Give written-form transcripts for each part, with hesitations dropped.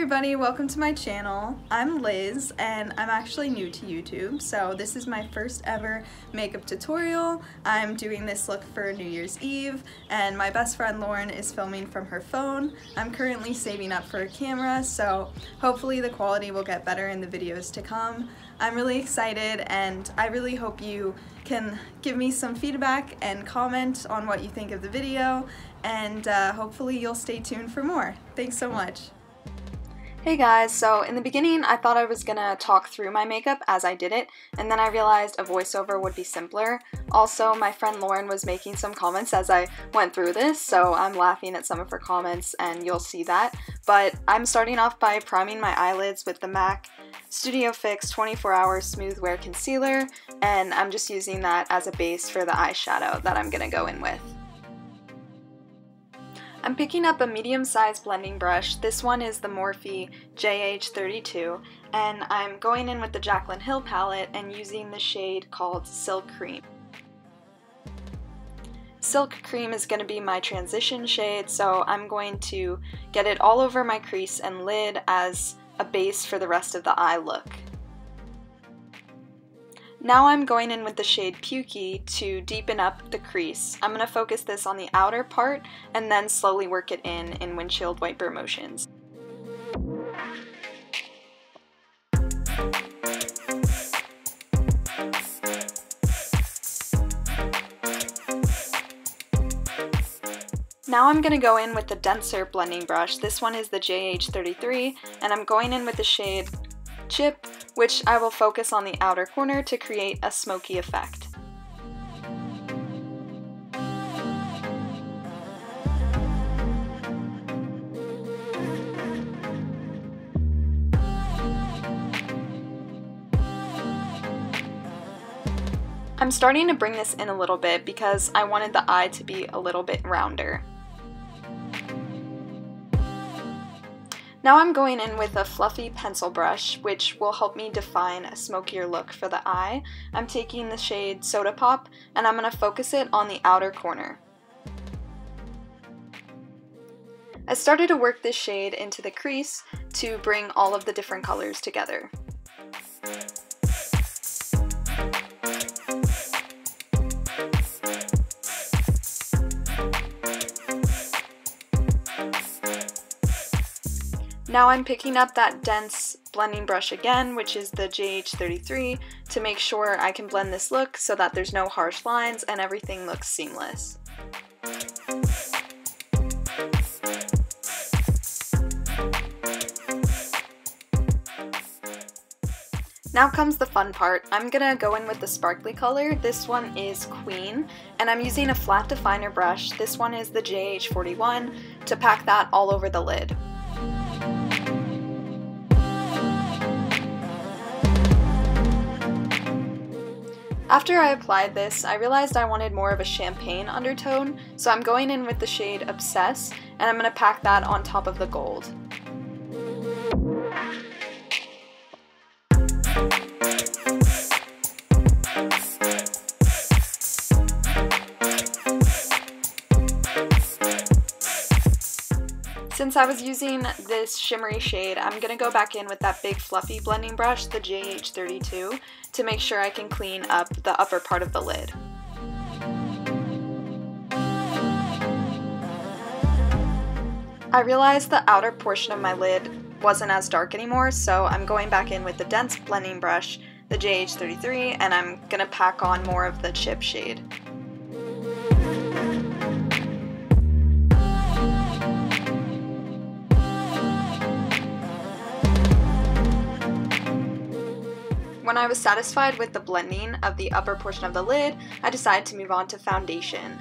everybody, welcome to my channel. I'm Liz and I'm actually new to YouTube, so this is my first ever makeup tutorial. I'm doing this look for New Year's Eve and my best friend Lauren is filming from her phone. I'm currently saving up for a camera, so hopefully the quality will get better in the videos to come. I'm really excited and I really hope you can give me some feedback and comment on what you think of the video, and hopefully you'll stay tuned for more. Thanks so much. Hey guys, so in the beginning I thought I was gonna talk through my makeup as I did it, and then I realized a voiceover would be simpler. Also, my friend Lauren was making some comments as I went through this, so I'm laughing at some of her comments and you'll see that. But I'm starting off by priming my eyelids with the MAC Studio Fix 24 Hour Smooth Wear Concealer, and I'm just using that as a base for the eyeshadow that I'm gonna go in with. I'm picking up a medium-sized blending brush. This one is the Morphe JH32, and I'm going in with the Jaclyn Hill palette and using the shade called Silk Cream. Silk Cream is going to be my transition shade, so I'm going to get it all over my crease and lid as a base for the rest of the eye look. Now I'm going in with the shade Pukey to deepen up the crease. I'm going to focus this on the outer part and then slowly work it in windshield wiper motions. Now I'm going to go in with the denser blending brush. This one is the JH33, and I'm going in with the shade Chip, which I will focus on the outer corner to create a smoky effect. I'm starting to bring this in a little bit because I wanted the eye to be a little bit rounder. Now I'm going in with a fluffy pencil brush, which will help me define a smokier look for the eye. I'm taking the shade Soda Pop, and I'm going to focus it on the outer corner. I started to work this shade into the crease to bring all of the different colors together. Now I'm picking up that dense blending brush again, which is the JH33, to make sure I can blend this look so that there's no harsh lines and everything looks seamless. Now comes the fun part. I'm gonna go in with the sparkly color. This one is Queen, and I'm using a flat definer brush. This one is the JH41 to pack that all over the lid. After I applied this, I realized I wanted more of a champagne undertone, so I'm going in with the shade Obsess, and I'm going to pack that on top of the gold. Since I was using this shimmery shade, I'm going to go back in with that big fluffy blending brush, the JH32, to make sure I can clean up the upper part of the lid. I realized the outer portion of my lid wasn't as dark anymore, so I'm going back in with the dense blending brush, the JH33, and I'm going to pack on more of the chip shade. When I was satisfied with the blending of the upper portion of the lid, I decided to move on to foundation.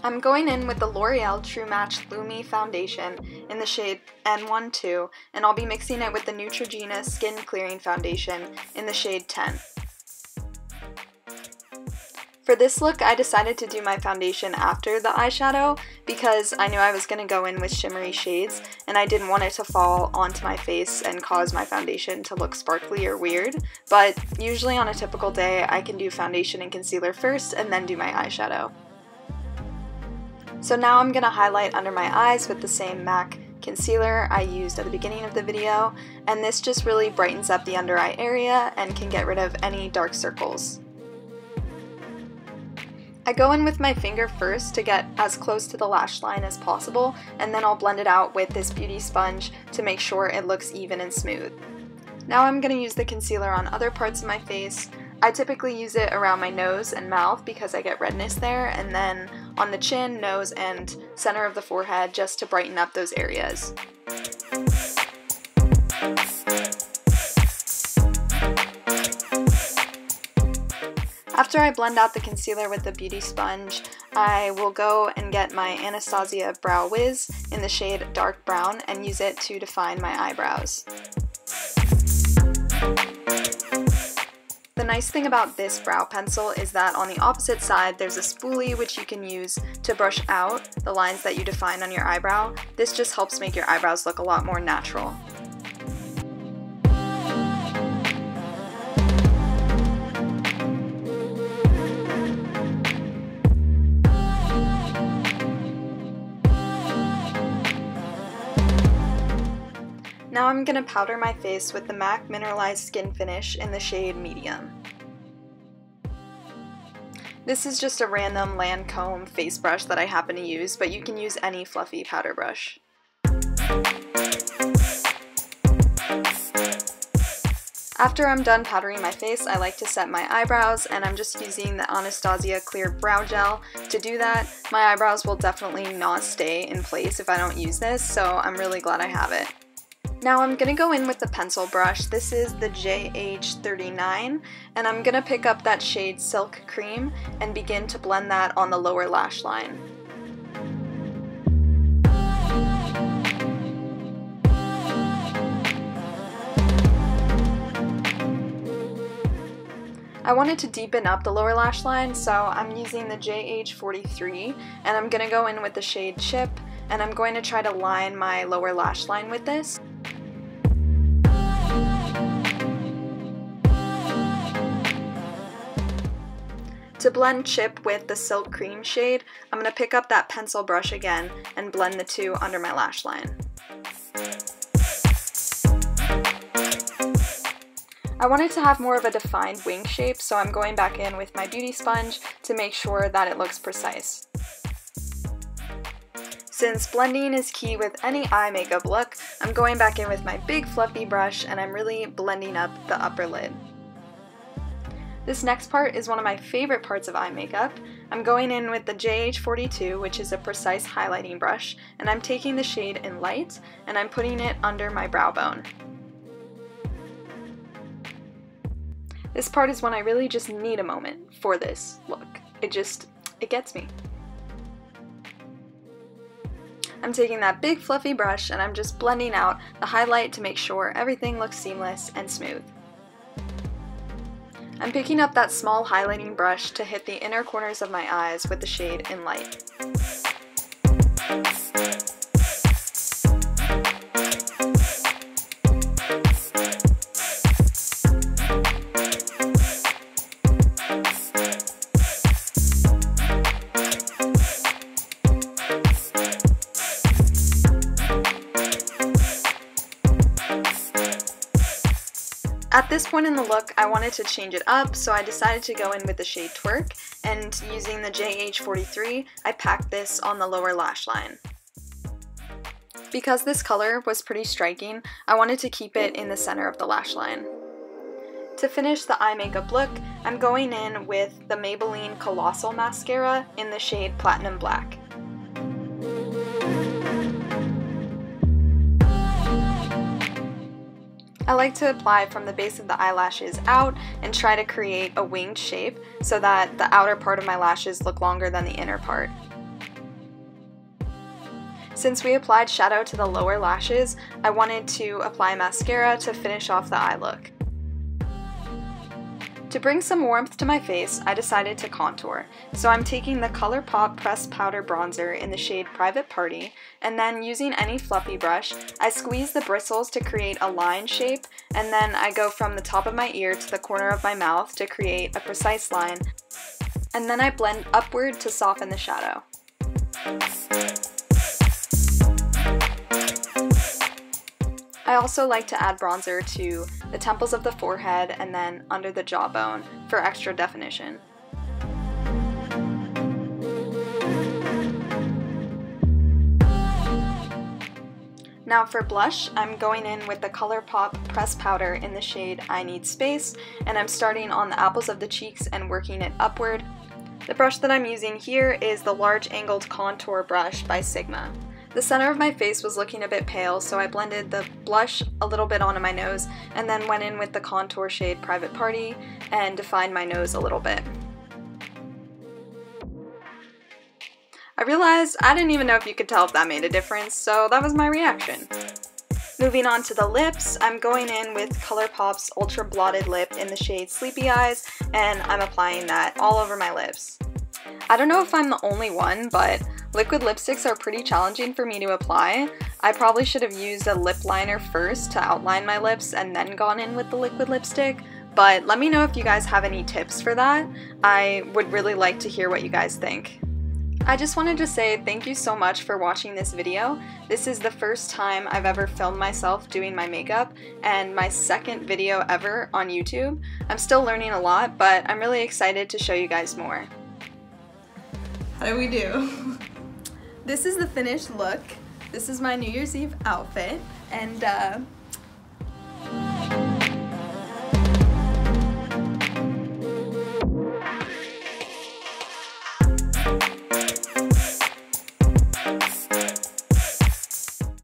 I'm going in with the L'Oreal True Match Lumi Foundation in the shade N12, and I'll be mixing it with the Neutrogena Skin Clearing Foundation in the shade 10. For this look, I decided to do my foundation after the eyeshadow because I knew I was going to go in with shimmery shades and I didn't want it to fall onto my face and cause my foundation to look sparkly or weird, but usually on a typical day I can do foundation and concealer first and then do my eyeshadow. So now I'm going to highlight under my eyes with the same MAC concealer I used at the beginning of the video, and this just really brightens up the under eye area and can get rid of any dark circles. I go in with my finger first to get as close to the lash line as possible, and then I'll blend it out with this beauty sponge to make sure it looks even and smooth. Now I'm going to use the concealer on other parts of my face. I typically use it around my nose and mouth because I get redness there, and then on the chin, nose, and center of the forehead just to brighten up those areas. After I blend out the concealer with the beauty sponge, I will go and get my Anastasia Brow Wiz in the shade Dark Brown and use it to define my eyebrows. The nice thing about this brow pencil is that on the opposite side there's a spoolie which you can use to brush out the lines that you define on your eyebrow. This just helps make your eyebrows look a lot more natural. Now I'm going to powder my face with the MAC Mineralized Skin Finish in the shade Medium. This is just a random Lancome face brush that I happen to use, but you can use any fluffy powder brush. After I'm done powdering my face, I like to set my eyebrows, and I'm just using the Anastasia Clear Brow Gel to do that. My eyebrows will definitely not stay in place if I don't use this, so I'm really glad I have it. Now I'm going to go in with the pencil brush. This is the JH39, and I'm going to pick up that shade Silk Cream and begin to blend that on the lower lash line. I wanted to deepen up the lower lash line, so I'm using the JH43, and I'm going to go in with the shade Chip, and I'm going to try to line my lower lash line with this. To blend Chip with the Silk Cream shade, I'm going to pick up that pencil brush again and blend the two under my lash line. I wanted to have more of a defined wing shape, so I'm going back in with my beauty sponge to make sure that it looks precise. Since blending is key with any eye makeup look, I'm going back in with my big fluffy brush and I'm really blending up the upper lid. This next part is one of my favorite parts of eye makeup. I'm going in with the JH42, which is a precise highlighting brush, and I'm taking the shade in Light and I'm putting it under my brow bone. This part is when I really just need a moment for this look. It gets me. I'm taking that big fluffy brush and I'm just blending out the highlight to make sure everything looks seamless and smooth. I'm picking up that small highlighting brush to hit the inner corners of my eyes with the shade in Light. At this point in the look, I wanted to change it up, so I decided to go in with the shade Twerk, and using the JH43, I packed this on the lower lash line. Because this color was pretty striking, I wanted to keep it in the center of the lash line. To finish the eye makeup look, I'm going in with the Maybelline Colossal Mascara in the shade Platinum Black. I like to apply from the base of the eyelashes out and try to create a winged shape so that the outer part of my lashes look longer than the inner part. Since we applied shadow to the lower lashes, I wanted to apply mascara to finish off the eye look. To bring some warmth to my face, I decided to contour. So I'm taking the ColourPop Pressed Powder Bronzer in the shade Private Party, and then using any fluffy brush, I squeeze the bristles to create a line shape, and then I go from the top of my ear to the corner of my mouth to create a precise line, and then I blend upward to soften the shadow. also like to add bronzer to the temples of the forehead and then under the jawbone for extra definition. Now for blush, I'm going in with the ColourPop pressed powder in the shade I Need Space, and I'm starting on the apples of the cheeks and working it upward. The brush that I'm using here is the large angled contour brush by Sigma. The center of my face was looking a bit pale, so I blended the blush a little bit onto my nose and then went in with the contour shade Private Party and defined my nose a little bit. I realized I didn't even know if you could tell if that made a difference, so that was my reaction. Moving on to the lips, I'm going in with ColourPop's Ultra Blotted Lip in the shade Sleepy Eyes, and I'm applying that all over my lips. I don't know if I'm the only one, but liquid lipsticks are pretty challenging for me to apply. I probably should have used a lip liner first to outline my lips and then gone in with the liquid lipstick, but let me know if you guys have any tips for that. I would really like to hear what you guys think. I just wanted to say thank you so much for watching this video. This is the first time I've ever filmed myself doing my makeup and my second video ever on YouTube. I'm still learning a lot, but I'm really excited to show you guys more. How do we do? This is the finished look. This is my New Year's Eve outfit, and